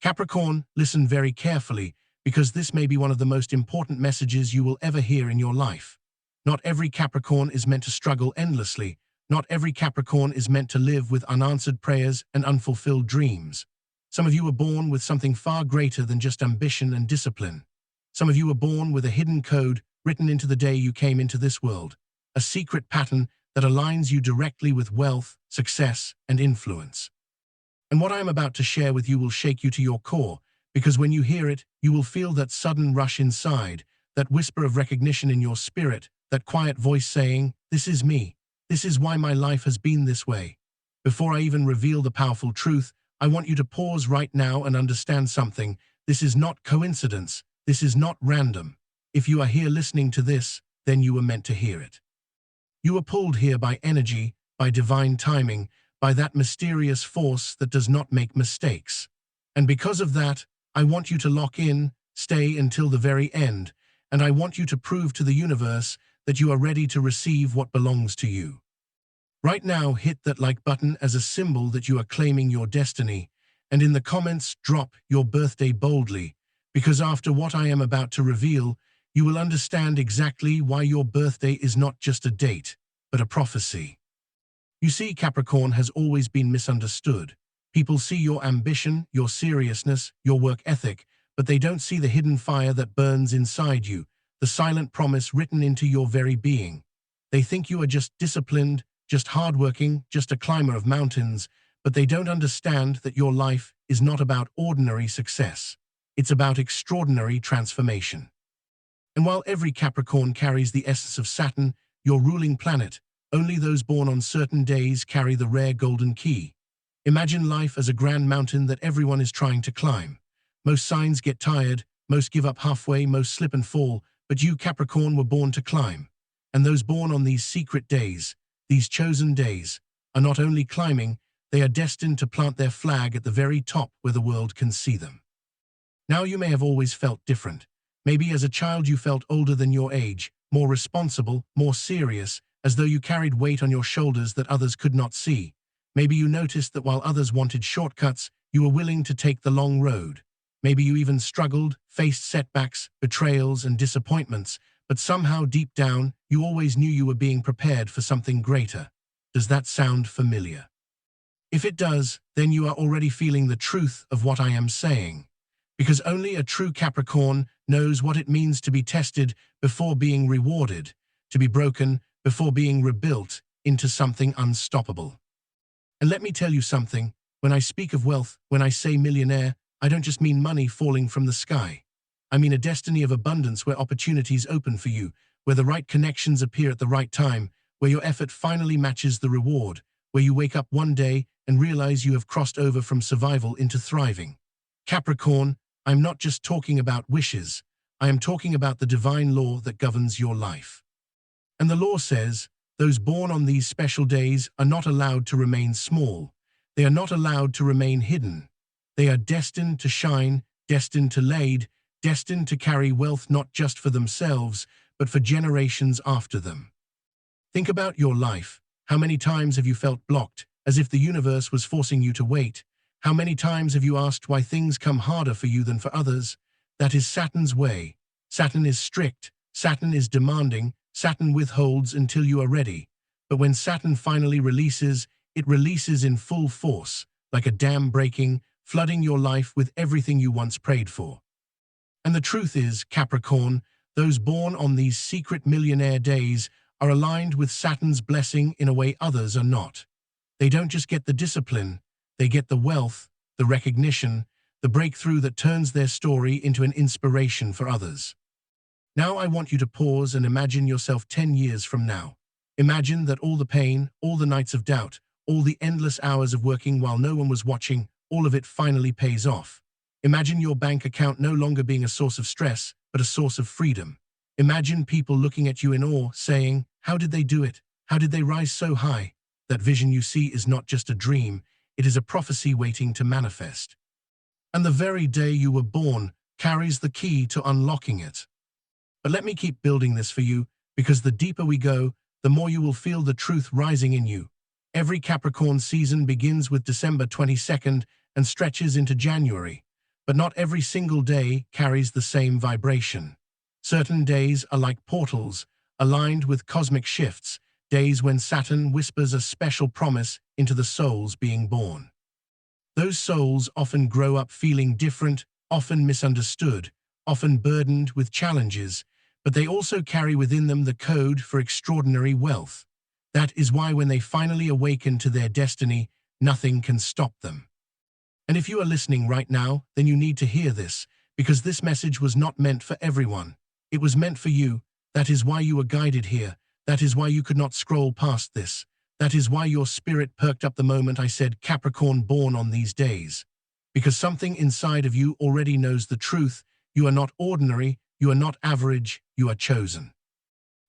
Capricorn, listen very carefully, because this may be one of the most important messages you will ever hear in your life. Not every Capricorn is meant to struggle endlessly. Not every Capricorn is meant to live with unanswered prayers and unfulfilled dreams. Some of you were born with something far greater than just ambition and discipline. Some of you were born with a hidden code written into the day you came into this world, a secret pattern that aligns you directly with wealth, success, and influence. And what I am about to share with you will shake you to your core, because when you hear it, you will feel that sudden rush inside, that whisper of recognition in your spirit, that quiet voice saying, "This is me. This is why my life has been this way." Before I even reveal the powerful truth, I want you to pause right now and understand something. This is not coincidence. This is not random. If you are here listening to this, then you were meant to hear it. You were pulled here by energy, by divine timing, by that mysterious force that does not make mistakes. And because of that, I want you to lock in, stay until the very end, and I want you to prove to the universe that you are ready to receive what belongs to you. Right now, hit that like button as a symbol that you are claiming your destiny, and in the comments, drop your birthday boldly, because after what I am about to reveal, you will understand exactly why your birthday is not just a date, but a prophecy. You see, Capricorn has always been misunderstood. People see your ambition, your seriousness, your work ethic, but they don't see the hidden fire that burns inside you, the silent promise written into your very being. They think you are just disciplined, just hardworking, just a climber of mountains, but they don't understand that your life is not about ordinary success. It's about extraordinary transformation. And while every Capricorn carries the essence of Saturn, your ruling planet, only those born on certain days carry the rare golden key. Imagine life as a grand mountain that everyone is trying to climb. Most signs get tired, most give up halfway, most slip and fall, but you, Capricorn, were born to climb. And those born on these secret days, these chosen days, are not only climbing, they are destined to plant their flag at the very top where the world can see them. Now you may have always felt different. Maybe as a child you felt older than your age, more responsible, more serious, as though you carried weight on your shoulders that others could not see. Maybe you noticed that while others wanted shortcuts, you were willing to take the long road. Maybe you even struggled, faced setbacks, betrayals, and disappointments, but somehow deep down, you always knew you were being prepared for something greater. Does that sound familiar? If it does, then you are already feeling the truth of what I am saying. Because only a true Capricorn knows what it means to be tested before being rewarded, to be broken before being rebuilt into something unstoppable. And let me tell you something, when I speak of wealth, when I say millionaire, I don't just mean money falling from the sky. I mean a destiny of abundance where opportunities open for you, where the right connections appear at the right time, where your effort finally matches the reward, where you wake up one day and realize you have crossed over from survival into thriving. Capricorn, I'm not just talking about wishes, I am talking about the divine law that governs your life. And the law says, those born on these special days are not allowed to remain small. They are not allowed to remain hidden. They are destined to shine, destined to lead, destined to carry wealth not just for themselves, but for generations after them. Think about your life. How many times have you felt blocked, as if the universe was forcing you to wait? How many times have you asked why things come harder for you than for others? That is Saturn's way. Saturn is strict. Saturn is demanding. Saturn withholds until you are ready. But when Saturn finally releases, it releases in full force, like a dam breaking, flooding your life with everything you once prayed for. And the truth is, Capricorn, those born on these secret millionaire days are aligned with Saturn's blessing in a way others are not. They don't just get the discipline, they get the wealth, the recognition, the breakthrough that turns their story into an inspiration for others. Now I want you to pause and imagine yourself 10 years from now. Imagine that all the pain, all the nights of doubt, all the endless hours of working while no one was watching, all of it finally pays off. Imagine your bank account no longer being a source of stress, but a source of freedom. Imagine people looking at you in awe, saying, "How did they do it? How did they rise so high?" That vision you see is not just a dream, it is a prophecy waiting to manifest. And the very day you were born carries the key to unlocking it. But let me keep building this for you, because the deeper we go, the more you will feel the truth rising in you. Every Capricorn season begins with December 22nd and stretches into January. But not every single day carries the same vibration. Certain days are like portals, aligned with cosmic shifts, days when Saturn whispers a special promise into the souls being born. Those souls often grow up feeling different, often misunderstood, often burdened with challenges, but they also carry within them the code for extraordinary wealth. That is why when they finally awaken to their destiny, nothing can stop them. And if you are listening right now, then you need to hear this, because this message was not meant for everyone. It was meant for you. That is why you were guided here. That is why you could not scroll past this. That is why your spirit perked up the moment I said Capricorn born on these days. Because something inside of you already knows the truth. You are not ordinary, you are not average, you are chosen.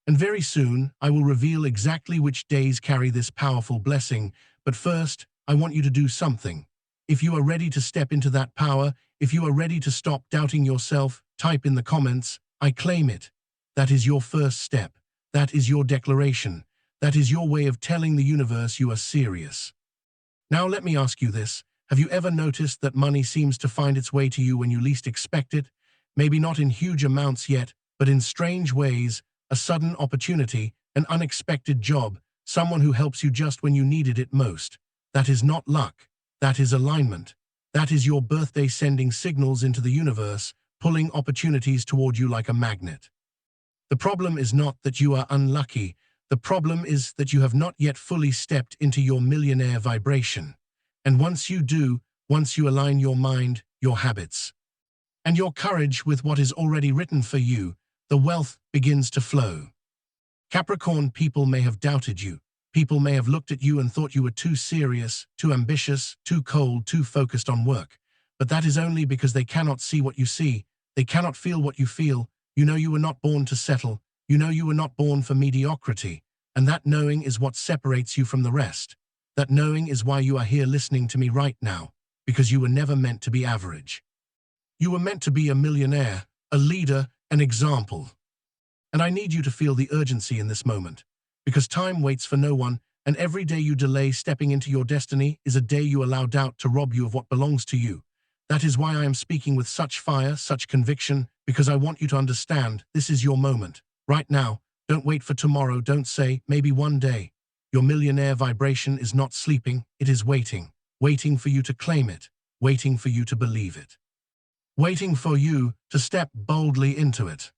And very soon, I will reveal exactly which days carry this powerful blessing, but first, I want you to do something. If you are ready to step into that power, if you are ready to stop doubting yourself, type in the comments, I claim it. That is your first step. That is your declaration. That is your way of telling the universe you are serious. Now let me ask you this. Have you ever noticed that money seems to find its way to you when you least expect it? Maybe not in huge amounts yet, but in strange ways, a sudden opportunity, an unexpected job, someone who helps you just when you needed it most. That is not luck. That is alignment. That is your birthday sending signals into the universe, pulling opportunities toward you like a magnet. The problem is not that you are unlucky. The problem is that you have not yet fully stepped into your millionaire vibration. And once you do, once you align your mind, your habits, and your courage with what is already written for you, the wealth begins to flow. Capricorn people may have doubted you. People may have looked at you and thought you were too serious, too ambitious, too cold, too focused on work. But that is only because they cannot see what you see. They cannot feel what you feel. You know you were not born to settle. You know you were not born for mediocrity. And that knowing is what separates you from the rest. That knowing is why you are here listening to me right now, because you were never meant to be average. You were meant to be a millionaire, a leader, an example. And I need you to feel the urgency in this moment. Because time waits for no one, and every day you delay stepping into your destiny is a day you allow doubt to rob you of what belongs to you. That is why I am speaking with such fire, such conviction, because I want you to understand this is your moment. Right now, don't wait for tomorrow, don't say, maybe one day. Your millionaire vibration is not sleeping, it is waiting. Waiting for you to claim it, waiting for you to believe it. Waiting for you to step boldly into it.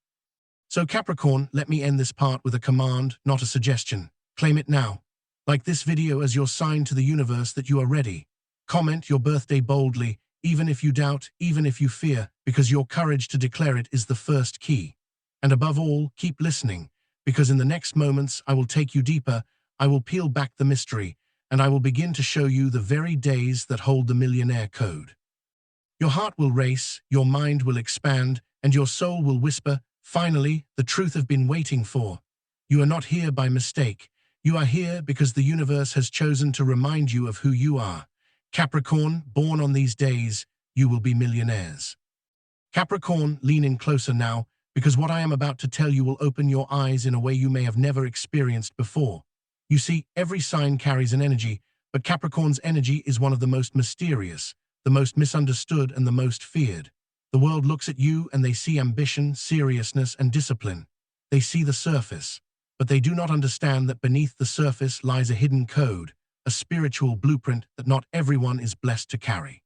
So Capricorn, let me end this part with a command, not a suggestion. Claim it now. Like this video as your sign to the universe that you are ready. Comment your birthday boldly, even if you doubt, even if you fear, because your courage to declare it is the first key. And above all, keep listening, because in the next moments I will take you deeper, I will peel back the mystery, and I will begin to show you the very days that hold the millionaire code. Your heart will race, your mind will expand, and your soul will whisper, finally, the truth I've been waiting for. You are not here by mistake. You are here because the universe has chosen to remind you of who you are. Capricorn, born on these days, you will be millionaires. Capricorn, lean in closer now, because what I am about to tell you will open your eyes in a way you may have never experienced before. You see, every sign carries an energy, but Capricorn's energy is one of the most mysterious, the most misunderstood, and the most feared. The world looks at you and they see ambition, seriousness, and discipline. They see the surface, but they do not understand that beneath the surface lies a hidden code, a spiritual blueprint that not everyone is blessed to carry.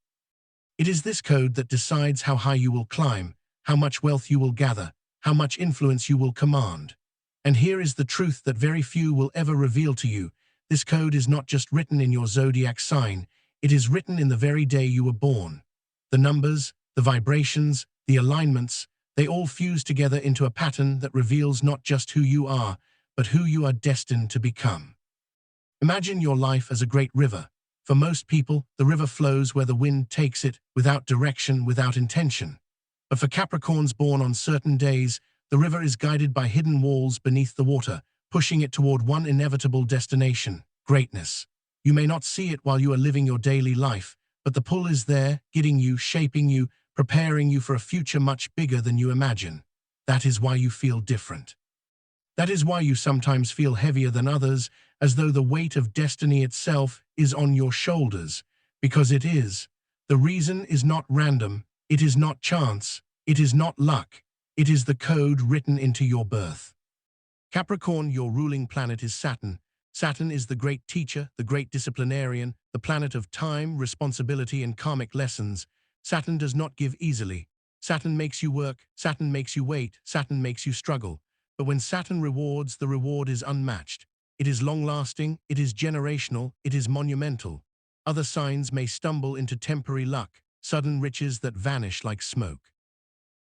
It is this code that decides how high you will climb, how much wealth you will gather, how much influence you will command. And here is the truth that very few will ever reveal to you. This code is not just written in your zodiac sign, it is written in the very day you were born. The numbers, the vibrations, the alignments, they all fuse together into a pattern that reveals not just who you are, but who you are destined to become. Imagine your life as a great river. For most people, the river flows where the wind takes it, without direction, without intention. But for Capricorns born on certain days, the river is guided by hidden walls beneath the water, pushing it toward one inevitable destination, greatness. You may not see it while you are living your daily life, but the pull is there, guiding you, shaping you, preparing you for a future much bigger than you imagine. That is why you feel different. That is why you sometimes feel heavier than others, as though the weight of destiny itself is on your shoulders, because it is. The reason is not random, It is not chance, it is not luck, it is the code written into your birth. Capricorn, your ruling planet is Saturn. Saturn is the great teacher, the great disciplinarian, the planet of time, responsibility, and karmic lessons. Saturn does not give easily. Saturn makes you work, Saturn makes you wait, Saturn makes you struggle. But when Saturn rewards, the reward is unmatched. It is long-lasting, it is generational, it is monumental. Other signs may stumble into temporary luck, sudden riches that vanish like smoke.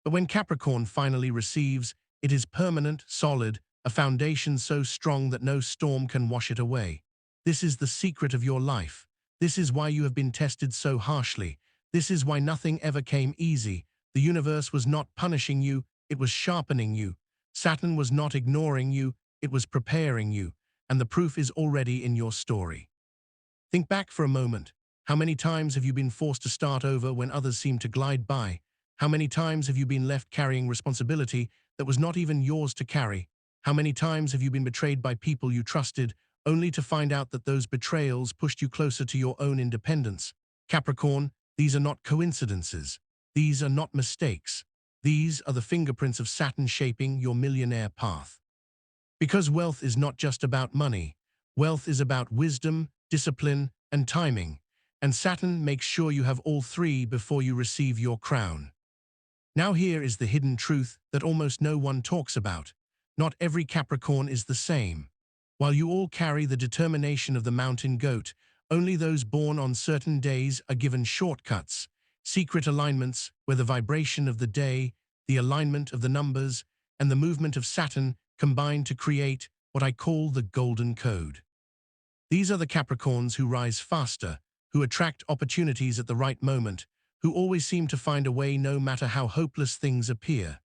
But when Capricorn finally receives, it is permanent, solid, a foundation so strong that no storm can wash it away. This is the secret of your life. This is why you have been tested so harshly. This is why nothing ever came easy. The universe was not punishing you, it was sharpening you. Saturn was not ignoring you, it was preparing you. And the proof is already in your story. Think back for a moment. How many times have you been forced to start over when others seem to glide by? How many times have you been left carrying responsibility that was not even yours to carry? How many times have you been betrayed by people you trusted, only to find out that those betrayals pushed you closer to your own independence? Capricorn, these are not coincidences. These are not mistakes. These are the fingerprints of Saturn shaping your millionaire path. Because wealth is not just about money. Wealth is about wisdom, discipline, and timing. And Saturn makes sure you have all three before you receive your crown. Now here is the hidden truth that almost no one talks about. Not every Capricorn is the same. While you all carry the determination of the mountain goat, only those born on certain days are given shortcuts, secret alignments where the vibration of the day, the alignment of the numbers, and the movement of Saturn combine to create what I call the golden code. These are the Capricorns who rise faster, who attract opportunities at the right moment, who always seem to find a way no matter how hopeless things appear.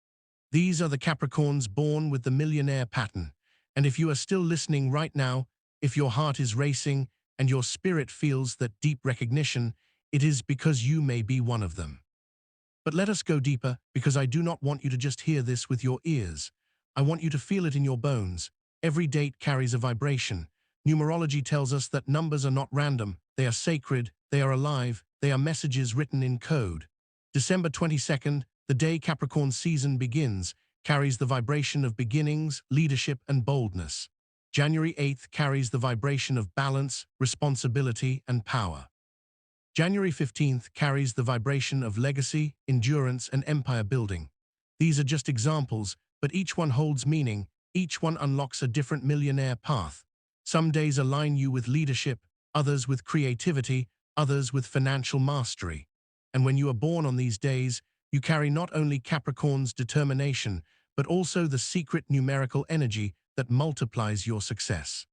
These are the Capricorns born with the millionaire pattern. And if you are still listening right now, if your heart is racing and your spirit feels that deep recognition, it is because you may be one of them. But let us go deeper, because I do not want you to just hear this with your ears. I want you to feel it in your bones. Every date carries a vibration. Numerology tells us that numbers are not random. They are sacred, they are alive, they are messages written in code. December 22nd, the day Capricorn season begins, carries the vibration of beginnings, leadership, and boldness. January 8th carries the vibration of balance, responsibility, and power. January 15th carries the vibration of legacy, endurance, and empire building. These are just examples, but each one holds meaning. Each one unlocks a different millionaire path. Some days align you with leadership, others with creativity, others with financial mastery. And when you are born on these days, you carry not only Capricorn's determination, but also the secret numerical energy that multiplies your success.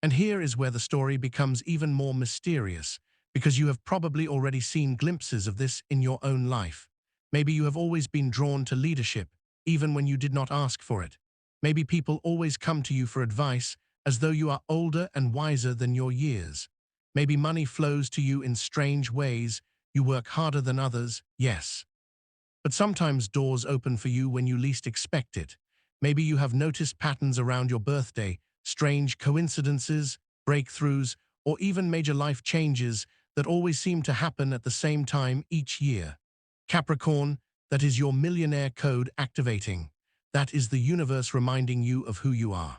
And here is where the story becomes even more mysterious, because you have probably already seen glimpses of this in your own life. Maybe you have always been drawn to leadership, even when you did not ask for it. Maybe people always come to you for advice, as though you are older and wiser than your years. Maybe money flows to you in strange ways. You work harder than others, yes. But sometimes doors open for you when you least expect it. Maybe you have noticed patterns around your birthday, strange coincidences, breakthroughs, or even major life changes that always seem to happen at the same time each year. Capricorn, that is your millionaire code activating. That is the universe reminding you of who you are.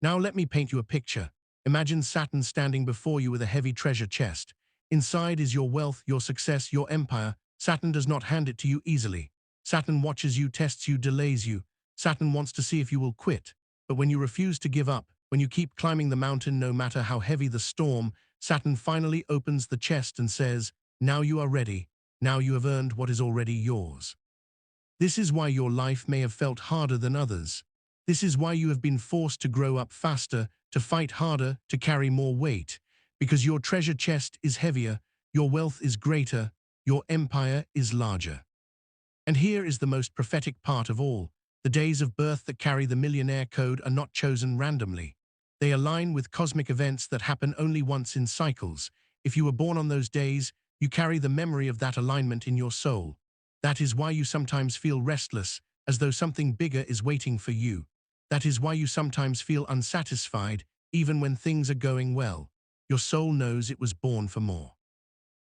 Now let me paint you a picture. Imagine Saturn standing before you with a heavy treasure chest. Inside is your wealth, your success, your empire. Saturn does not hand it to you easily. Saturn watches you, tests you, delays you. Saturn wants to see if you will quit. But when you refuse to give up, when you keep climbing the mountain no matter how heavy the storm, Saturn finally opens the chest and says, "Now you are ready. Now you have earned what is already yours." This is why your life may have felt harder than others. This is why you have been forced to grow up faster, to fight harder, to carry more weight. Because your treasure chest is heavier, your wealth is greater, your empire is larger. And here is the most prophetic part of all. The days of birth that carry the millionaire code are not chosen randomly. They align with cosmic events that happen only once in cycles. If you were born on those days, you carry the memory of that alignment in your soul. That is why you sometimes feel restless, as though something bigger is waiting for you. That is why you sometimes feel unsatisfied, even when things are going well. Your soul knows it was born for more.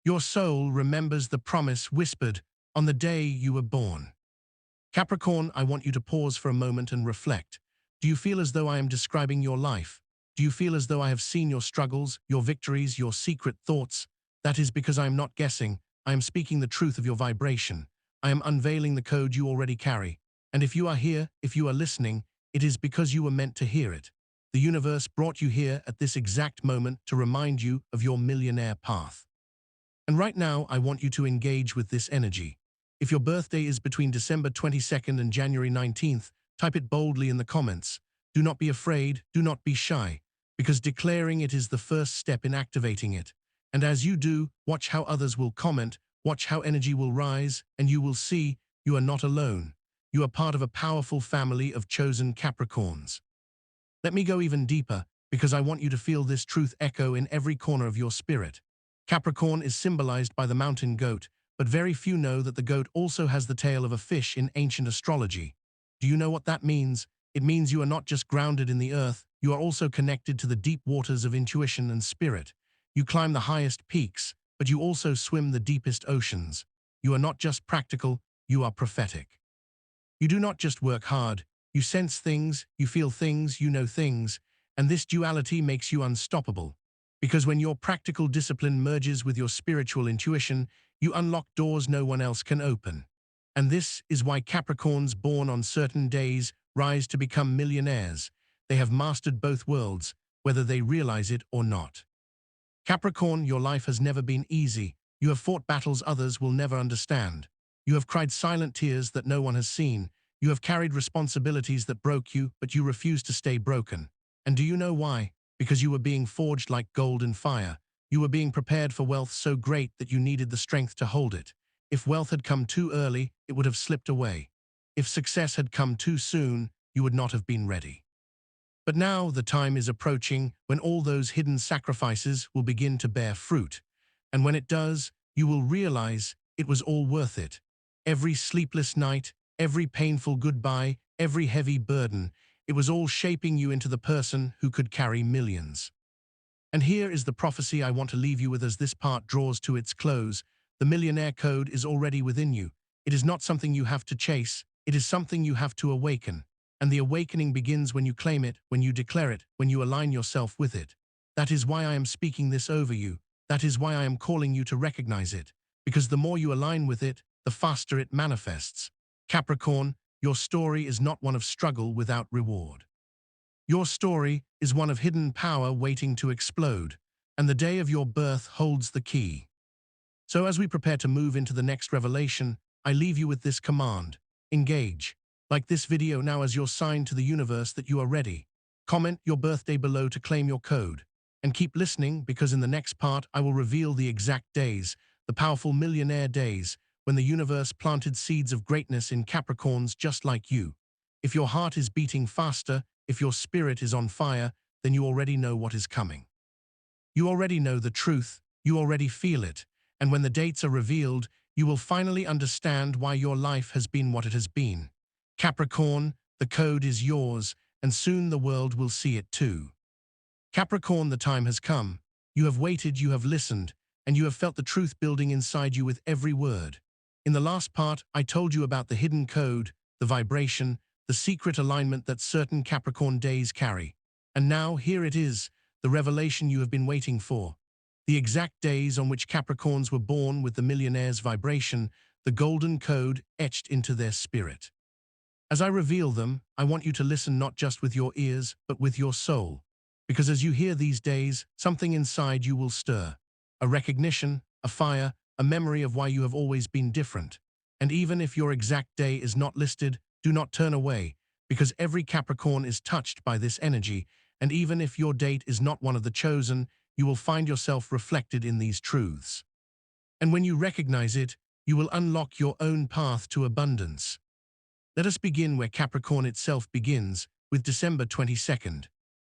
Your soul remembers the promise whispered, On the day you were born. Capricorn, I want you to pause for a moment and reflect. Do you feel as though I am describing your life? Do you feel as though I have seen your struggles, your victories, your secret thoughts? That is because I am not guessing. I am speaking the truth of your vibration. I am unveiling the code you already carry. And if you are here, if you are listening, it is because you were meant to hear it. The universe brought you here at this exact moment to remind you of your millionaire path. And right now, I want you to engage with this energy. If your birthday is between December 22nd and January 19th, type it boldly in the comments. Do not be afraid, do not be shy, because declaring it is the first step in activating it. And as you do, watch how others will comment, watch how energy will rise, and you will see you are not alone. You are part of a powerful family of chosen Capricorns. Let me go even deeper, because I want you to feel this truth echo in every corner of your spirit. Capricorn is symbolized by the mountain goat, but very few know that the goat also has the tail of a fish in ancient astrology. Do you know what that means? It means you are not just grounded in the earth, you are also connected to the deep waters of intuition and spirit. You climb the highest peaks, but you also swim the deepest oceans. You are not just practical, you are prophetic. You do not just work hard, you sense things, you feel things, you know things, and this duality makes you unstoppable. Because when your practical discipline merges with your spiritual intuition, you unlock doors no one else can open. And this is why Capricorns born on certain days rise to become millionaires. They have mastered both worlds, whether they realize it or not. Capricorn, your life has never been easy. You have fought battles others will never understand. You have cried silent tears that no one has seen. You have carried responsibilities that broke you, but you refuse to stay broken. And do you know why? Because you were being forged like gold in fire. You were being prepared for wealth so great that you needed the strength to hold it. If wealth had come too early, it would have slipped away. If success had come too soon, you would not have been ready. But now the time is approaching when all those hidden sacrifices will begin to bear fruit. And when it does, you will realize it was all worth it. Every sleepless night, every painful goodbye, every heavy burden, it was all shaping you into the person who could carry millions. And here is the prophecy I want to leave you with as this part draws to its close. The millionaire code is already within you. It is not something you have to chase, it is something you have to awaken. And the awakening begins when you claim it, when you declare it, when you align yourself with it. That is why I am speaking this over you. That is why I am calling you to recognize it. Because the more you align with it, the faster it manifests. Capricorn, your story is not one of struggle without reward. Your story is one of hidden power waiting to explode, and the day of your birth holds the key. So as we prepare to move into the next revelation, I leave you with this command: engage. Like this video now as your sign to the universe that you are ready. Comment your birthday below to claim your code. And keep listening, because in the next part I will reveal the exact days, the powerful millionaire days, when the universe planted seeds of greatness in Capricorns just like you. If your heart is beating faster, if your spirit is on fire, then you already know what is coming. You already know the truth, you already feel it, and when the dates are revealed, you will finally understand why your life has been what it has been. Capricorn, the code is yours, and soon the world will see it too. Capricorn, the time has come. You have waited, you have listened, and you have felt the truth building inside you with every word. In the last part, I told you about the hidden code, the vibration, the secret alignment that certain Capricorn days carry. And now, here it is, the revelation you have been waiting for. The exact days on which Capricorns were born with the millionaire's vibration, the golden code etched into their spirit. As I reveal them, I want you to listen not just with your ears, but with your soul. Because as you hear these days, something inside you will stir. A recognition, a fire, a memory of why you have always been different. And even if your exact day is not listed, do not turn away, because every Capricorn is touched by this energy, and even if your date is not one of the chosen, you will find yourself reflected in these truths. And when you recognize it, you will unlock your own path to abundance. Let us begin where Capricorn itself begins, with December 22nd,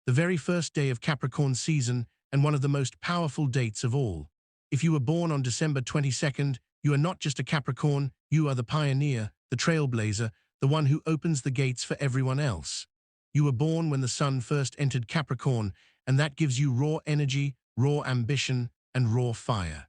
the very first day of Capricorn season and one of the most powerful dates of all. If you were born on December 22nd, you are not just a Capricorn, you are the pioneer, the trailblazer, the one who opens the gates for everyone else. You were born when the sun first entered Capricorn, and that gives you raw energy, raw ambition, and raw fire.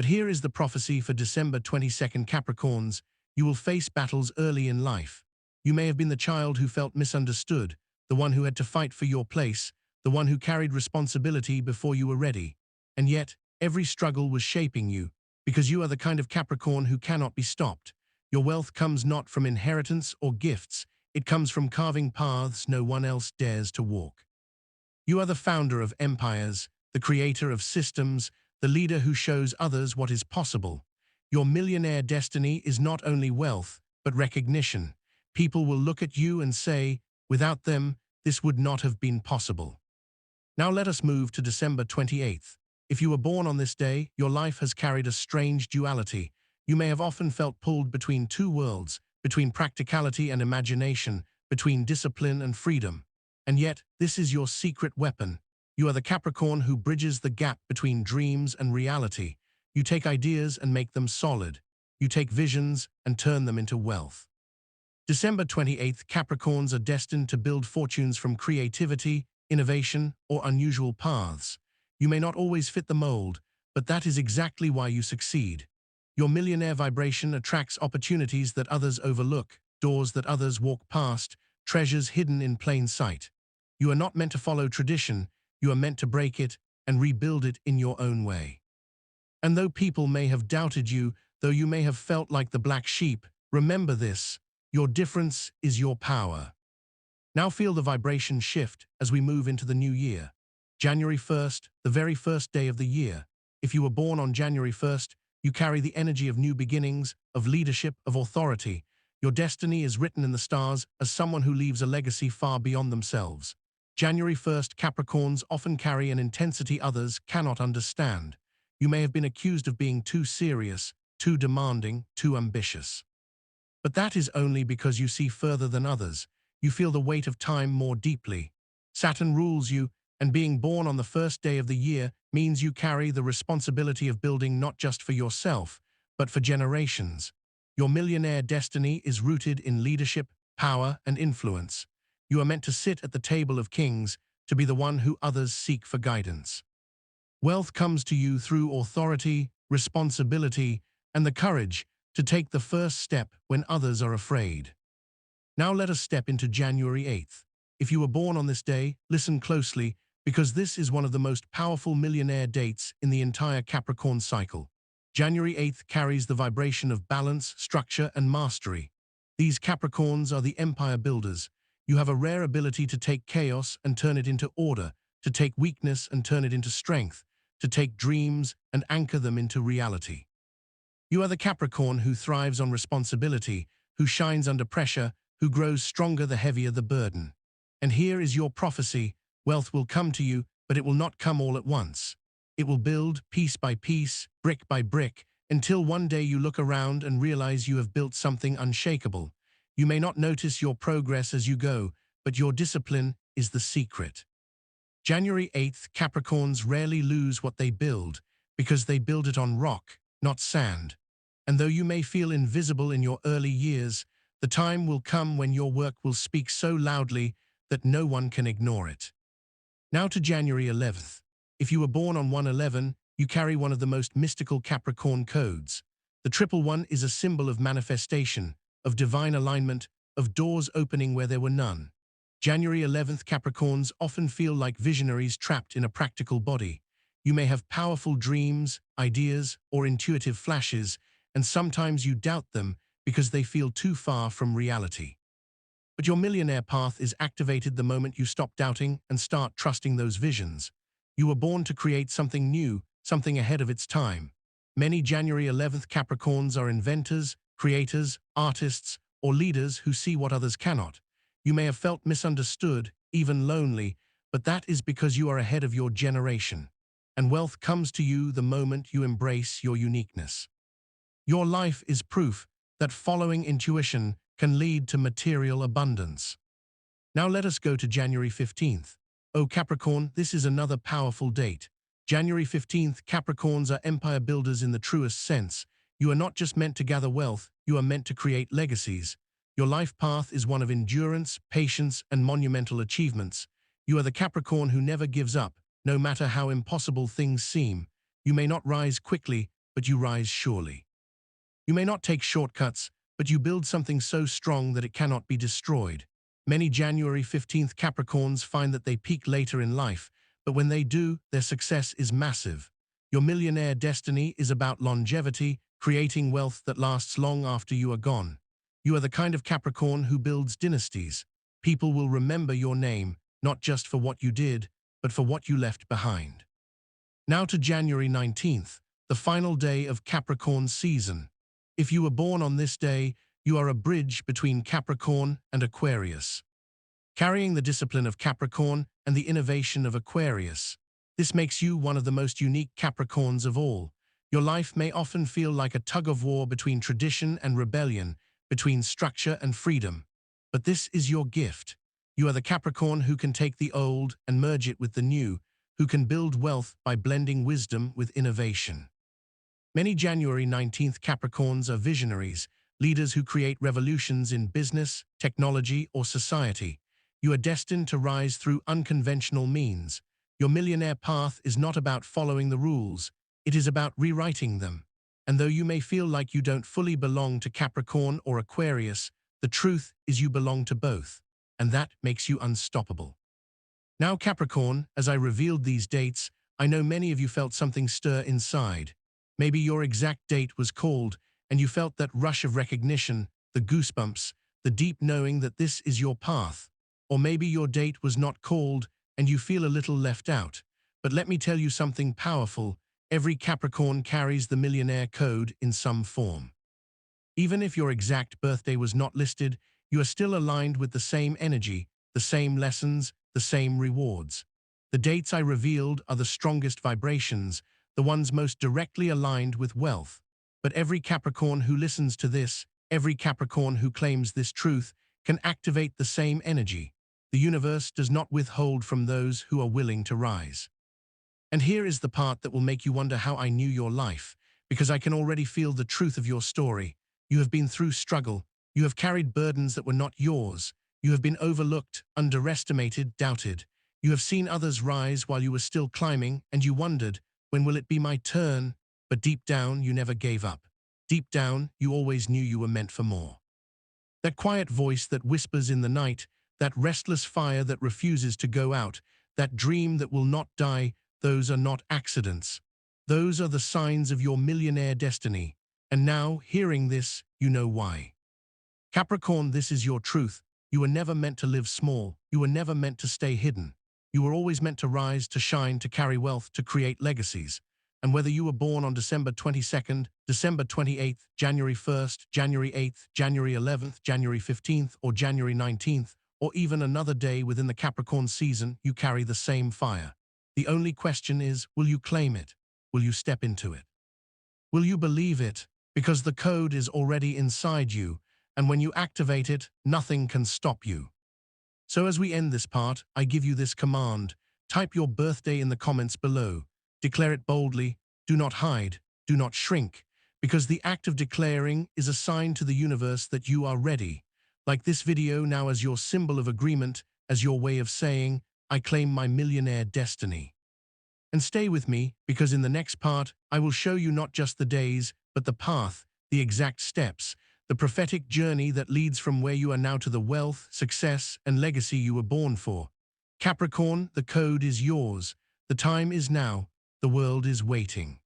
But here is the prophecy for December 22nd, Capricorns. You will face battles early in life. You may have been the child who felt misunderstood, the one who had to fight for your place, the one who carried responsibility before you were ready. And yet, every struggle was shaping you, because you are the kind of Capricorn who cannot be stopped. Your wealth comes not from inheritance or gifts, it comes from carving paths no one else dares to walk. You are the founder of empires, the creator of systems, the leader who shows others what is possible. Your millionaire destiny is not only wealth, but recognition. People will look at you and say, without them, this would not have been possible. Now let us move to December 28th. If you were born on this day, your life has carried a strange duality. You may have often felt pulled between two worlds, between practicality and imagination, between discipline and freedom. And yet, this is your secret weapon. You are the Capricorn who bridges the gap between dreams and reality. You take ideas and make them solid. You take visions and turn them into wealth. December 28th, Capricorns are destined to build fortunes from creativity, innovation, or unusual paths. You may not always fit the mold, but that is exactly why you succeed. Your millionaire vibration attracts opportunities that others overlook, doors that others walk past, treasures hidden in plain sight. You are not meant to follow tradition, you are meant to break it and rebuild it in your own way. And though people may have doubted you, though you may have felt like the black sheep, remember this: your difference is your power. Now feel the vibration shift as we move into the new year. January 1st, the very first day of the year. If you were born on January 1st, you carry the energy of new beginnings, of leadership, of authority. Your destiny is written in the stars as someone who leaves a legacy far beyond themselves. January 1st, Capricorns often carry an intensity others cannot understand. You may have been accused of being too serious, too demanding, too ambitious. But that is only because you see further than others. You feel the weight of time more deeply. Saturn rules you, and being born on the first day of the year means you carry the responsibility of building not just for yourself, but for generations. Your millionaire destiny is rooted in leadership, power, and influence. You are meant to sit at the table of kings, to be the one who others seek for guidance. Wealth comes to you through authority, responsibility, and the courage to take the first step when others are afraid. Now let us step into January 8th. If you were born on this day, listen closely, because this is one of the most powerful millionaire dates in the entire Capricorn cycle. January 8th carries the vibration of balance, structure, and mastery. These Capricorns are the empire builders. You have a rare ability to take chaos and turn it into order, to take weakness and turn it into strength, to take dreams and anchor them into reality. You are the Capricorn who thrives on responsibility, who shines under pressure, who grows stronger the heavier the burden. And here is your prophecy: wealth will come to you, but it will not come all at once. It will build piece by piece, brick by brick, until one day you look around and realize you have built something unshakable. You may not notice your progress as you go, but your discipline is the secret. January 8th, Capricorns rarely lose what they build, because they build it on rock, not sand. And though you may feel invisible in your early years, the time will come when your work will speak so loudly that no one can ignore it. Now to January 11th. If you were born on 1/11, you carry one of the most mystical Capricorn codes. The triple one is a symbol of manifestation, of divine alignment, of doors opening where there were none. January 11th, Capricorns often feel like visionaries trapped in a practical body. You may have powerful dreams, ideas, or intuitive flashes, and sometimes you doubt them because they feel too far from reality. But your millionaire path is activated the moment you stop doubting and start trusting those visions. You were born to create something new, something ahead of its time. Many January 11th Capricorns are inventors, creators, artists, or leaders who see what others cannot. You may have felt misunderstood, even lonely, but that is because you are ahead of your generation. And wealth comes to you the moment you embrace your uniqueness. Your life is proof that following intuition can lead to material abundance. Now let us go to January 15th. Oh Capricorn, this is another powerful date. January 15th, Capricorns are empire builders in the truest sense. You are not just meant to gather wealth, you are meant to create legacies. Your life path is one of endurance, patience, and monumental achievements. You are the Capricorn who never gives up, no matter how impossible things seem. You may not rise quickly, but you rise surely. You may not take shortcuts, but you build something so strong that it cannot be destroyed. Many January 15th Capricorns find that they peak later in life, but when they do, their success is massive. Your millionaire destiny is about longevity, creating wealth that lasts long after you are gone. You are the kind of Capricorn who builds dynasties. People will remember your name, not just for what you did, but for what you left behind. Now to January 19th, the final day of Capricorn season. If you were born on this day, you are a bridge between Capricorn and Aquarius, carrying the discipline of Capricorn and the innovation of Aquarius. This makes you one of the most unique Capricorns of all. Your life may often feel like a tug-of-war between tradition and rebellion, between structure and freedom. But this is your gift. You are the Capricorn who can take the old and merge it with the new, who can build wealth by blending wisdom with innovation. Many January 19th Capricorns are visionaries, leaders who create revolutions in business, technology, or society. You are destined to rise through unconventional means. Your millionaire path is not about following the rules, it is about rewriting them. And though you may feel like you don't fully belong to Capricorn or Aquarius, the truth is you belong to both, and that makes you unstoppable. Now Capricorn, as I revealed these dates, I know many of you felt something stir inside. Maybe your exact date was called, and you felt that rush of recognition, the goosebumps, the deep knowing that this is your path. Or maybe your date was not called, and you feel a little left out. But let me tell you something powerful. Every Capricorn carries the millionaire code in some form. Even if your exact birthday was not listed, you are still aligned with the same energy, the same lessons, the same rewards. The dates I revealed are the strongest vibrations, the ones most directly aligned with wealth. But every Capricorn who listens to this, every Capricorn who claims this truth, can activate the same energy. The universe does not withhold from those who are willing to rise. And here is the part that will make you wonder how I knew your life, because I can already feel the truth of your story. You have been through struggle. You have carried burdens that were not yours. You have been overlooked, underestimated, doubted. You have seen others rise while you were still climbing, and you wondered, when will it be my turn? But deep down, you never gave up. Deep down, you always knew you were meant for more. That quiet voice that whispers in the night, that restless fire that refuses to go out, that dream that will not die, those are not accidents. Those are the signs of your millionaire destiny. And now, hearing this, you know why. Capricorn, this is your truth. You were never meant to live small. You were never meant to stay hidden. You were always meant to rise, to shine, to carry wealth, to create legacies. And whether you were born on December 22nd, December 28th, January 1st, January 8th, January 11th, January 15th, or January 19th, or even another day within the Capricorn season, you carry the same fire. The only question is, will you claim it? Will you step into it? Will you believe it? Because the code is already inside you, and when you activate it, nothing can stop you. So as we end this part, I give you this command. Type your birthday in the comments below. Declare it boldly. Do not hide. Do not shrink. Because the act of declaring is a sign to the universe that you are ready. Like this video now as your symbol of agreement, as your way of saying, I claim my millionaire destiny. And stay with me, because in the next part, I will show you not just the days, but the path, the exact steps, the prophetic journey that leads from where you are now to the wealth, success, and legacy you were born for. Capricorn, the code is yours. The time is now. The world is waiting.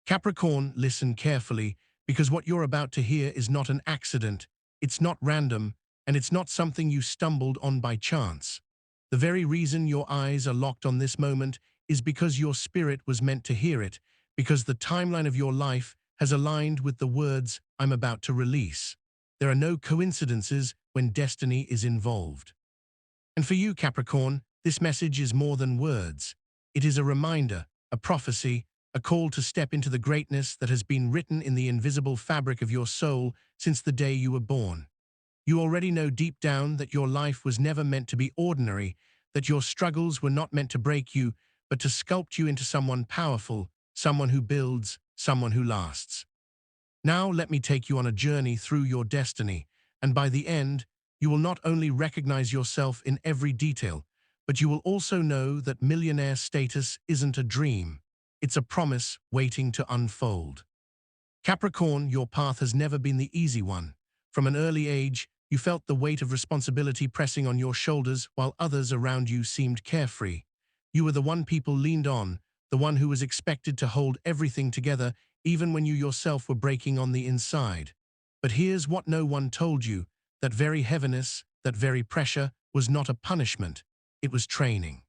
Capricorn, listen carefully, because what you're about to hear is not an accident, it's not random, and it's not something you stumbled on by chance. The very reason your eyes are locked on this moment is because your spirit was meant to hear it, because the timeline of your life has aligned with the words I'm about to release. There are no coincidences when destiny is involved. And for you, Capricorn, this message is more than words. It is a reminder, a prophecy, a call to step into the greatness that has been written in the invisible fabric of your soul since the day you were born. You already know deep down that your life was never meant to be ordinary, that your struggles were not meant to break you, but to sculpt you into someone powerful, someone who builds, someone who lasts. Now let me take you on a journey through your destiny, and by the end, you will not only recognize yourself in every detail, but you will also know that millionaire status isn't a dream. It's a promise waiting to unfold. Capricorn, your path has never been the easy one. From an early age, you felt the weight of responsibility pressing on your shoulders while others around you seemed carefree. You were the one people leaned on, the one who was expected to hold everything together even when you yourself were breaking on the inside. But here's what no one told you: that very heaviness, that very pressure, was not a punishment. It was training.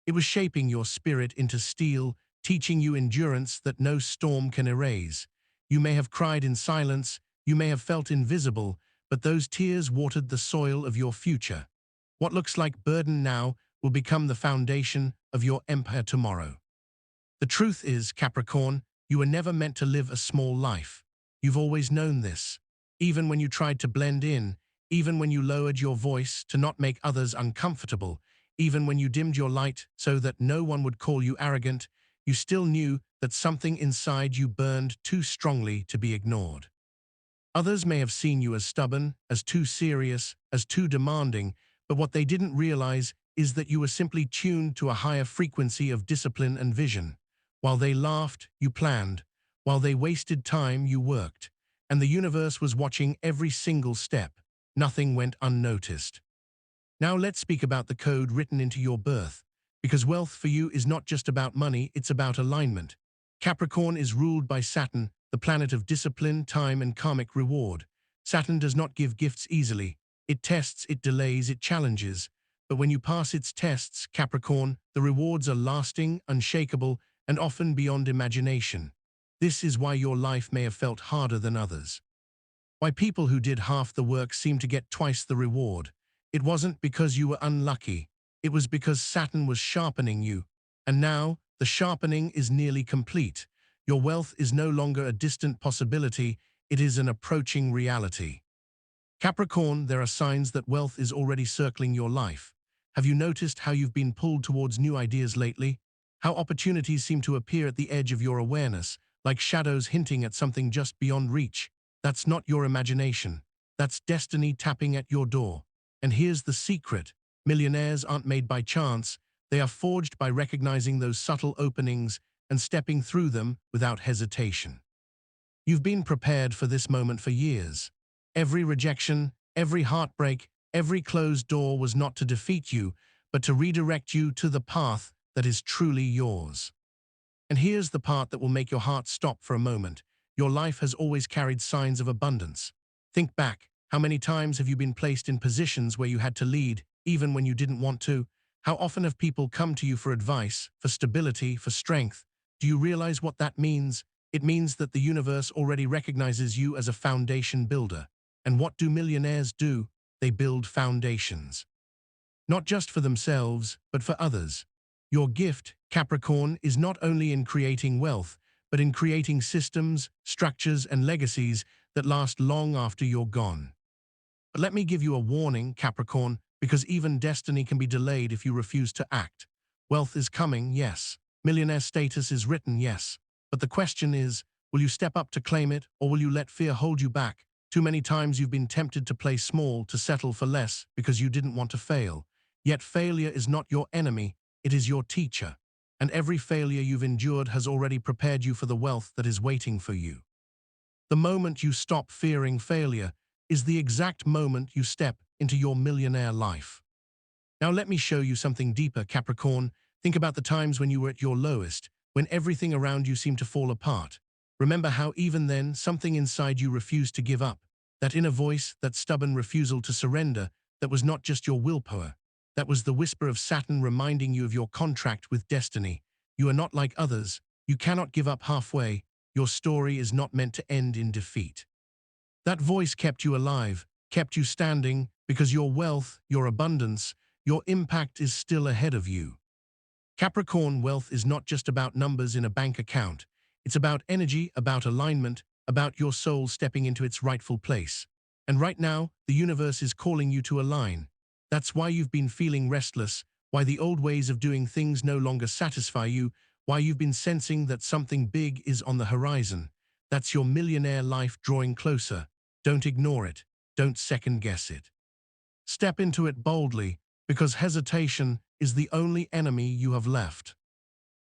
It was shaping your spirit into steel, teaching you endurance that no storm can erase. You may have cried in silence, you may have felt invisible, but those tears watered the soil of your future. What looks like burden now will become the foundation of your empire tomorrow. The truth is, Capricorn, you were never meant to live a small life. You've always known this. Even when you tried to blend in, even when you lowered your voice to not make others uncomfortable, even when you dimmed your light so that no one would call you arrogant, you still knew that something inside you burned too strongly to be ignored. Others may have seen you as stubborn, as too serious, as too demanding, but what they didn't realize is that you were simply tuned to a higher frequency of discipline and vision. While they laughed, you planned. While they wasted time, you worked. And the universe was watching every single step. Nothing went unnoticed. Now let's speak about the code written into your birth, because wealth for you is not just about money, it's about alignment. Capricorn is ruled by Saturn, the planet of discipline, time, and karmic reward. Saturn does not give gifts easily. It tests, it delays, it challenges. But when you pass its tests, Capricorn, the rewards are lasting, unshakable, and often beyond imagination. This is why your life may have felt harder than others. Why people who did half the work seem to get twice the reward. It wasn't because you were unlucky. It was because Saturn was sharpening you. And now, the sharpening is nearly complete. Your wealth is no longer a distant possibility, it is an approaching reality. Capricorn, there are signs that wealth is already circling your life. Have you noticed how you've been pulled towards new ideas lately? How opportunities seem to appear at the edge of your awareness, like shadows hinting at something just beyond reach? That's not your imagination. That's destiny tapping at your door. And here's the secret: millionaires aren't made by chance, they are forged by recognizing those subtle openings and stepping through them without hesitation. You've been prepared for this moment for years. Every rejection, every heartbreak, every closed door was not to defeat you, but to redirect you to the path that is truly yours. And here's the part that will make your heart stop for a moment. Your life has always carried signs of abundance. Think back. How many times have you been placed in positions where you had to lead, even when you didn't want to? How often have people come to you for advice, for stability, for strength? Do you realize what that means? It means that the universe already recognizes you as a foundation builder. And what do millionaires do? They build foundations. Not just for themselves, but for others. Your gift, Capricorn, is not only in creating wealth, but in creating systems, structures, and legacies that last long after you're gone. But let me give you a warning, Capricorn, because even destiny can be delayed if you refuse to act. Wealth is coming, yes. Millionaire status is written, yes. But the question is, will you step up to claim it, or will you let fear hold you back? Too many times you've been tempted to play small, to settle for less, because you didn't want to fail. Yet failure is not your enemy, it is your teacher. And every failure you've endured has already prepared you for the wealth that is waiting for you. The moment you stop fearing failure is the exact moment you step into your millionaire life. Now let me show you something deeper, Capricorn. Think about the times when you were at your lowest, when everything around you seemed to fall apart. Remember how even then something inside you refused to give up. That inner voice, that stubborn refusal to surrender, that was not just your willpower. That was the whisper of Saturn reminding you of your contract with destiny. You are not like others. You cannot give up halfway. Your story is not meant to end in defeat. That voice kept you alive, kept you standing, because your wealth, your abundance, your impact is still ahead of you. Capricorn, wealth is not just about numbers in a bank account. It's about energy, about alignment, about your soul stepping into its rightful place. And right now, the universe is calling you to align. That's why you've been feeling restless, why the old ways of doing things no longer satisfy you, why you've been sensing that something big is on the horizon. That's your millionaire life drawing closer. Don't ignore it. Don't second-guess it. Step into it boldly, because hesitation is the only enemy you have left.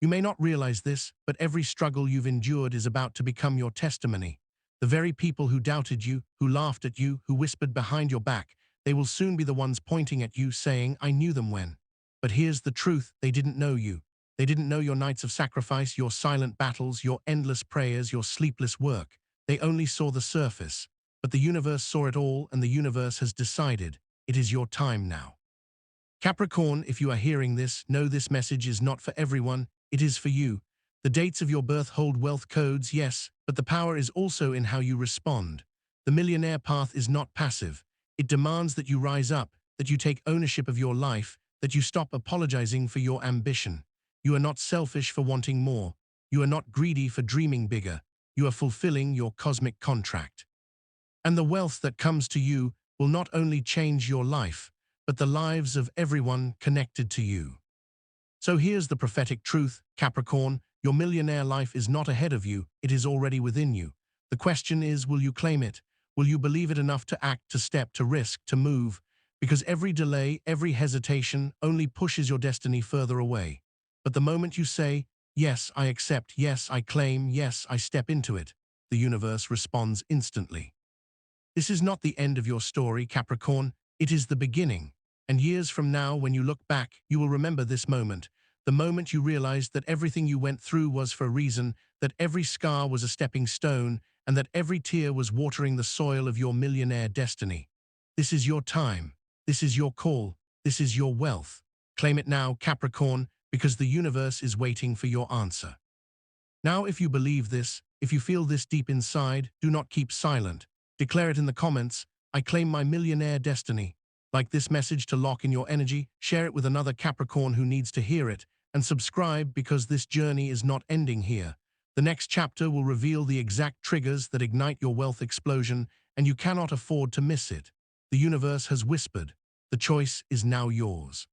You may not realize this, but every struggle you've endured is about to become your testimony. The very people who doubted you, who laughed at you, who whispered behind your back, they will soon be the ones pointing at you saying, "I knew them when." But here's the truth, they didn't know you. They didn't know your nights of sacrifice, your silent battles, your endless prayers, your sleepless work. They only saw the surface. But the universe saw it all, and the universe has decided it is your time now. Capricorn, if you are hearing this, know this message is not for everyone, it is for you. The dates of your birth hold wealth codes, yes, but the power is also in how you respond. The millionaire path is not passive. It demands that you rise up, that you take ownership of your life, that you stop apologizing for your ambition. You are not selfish for wanting more. You are not greedy for dreaming bigger. You are fulfilling your cosmic contract. And the wealth that comes to you will not only change your life, but the lives of everyone connected to you. So here's the prophetic truth, Capricorn, your millionaire life is not ahead of you, it is already within you. The question is, will you claim it? Will you believe it enough to act, to step, to risk, to move? Because every delay, every hesitation only pushes your destiny further away. But the moment you say, "Yes, I accept, yes, I claim, yes, I step into it," the universe responds instantly. This is not the end of your story, Capricorn, it is the beginning. And years from now, when you look back, you will remember this moment, the moment you realized that everything you went through was for a reason, that every scar was a stepping stone, and that every tear was watering the soil of your millionaire destiny. This is your time. This is your call. This is your wealth. Claim it now, Capricorn, because the universe is waiting for your answer. Now, if you believe this, if you feel this deep inside, do not keep silent. Declare it in the comments, "I claim my millionaire destiny." Like this message to lock in your energy, share it with another Capricorn who needs to hear it, and subscribe because this journey is not ending here. The next chapter will reveal the exact triggers that ignite your wealth explosion, and you cannot afford to miss it. The universe has whispered. The choice is now yours.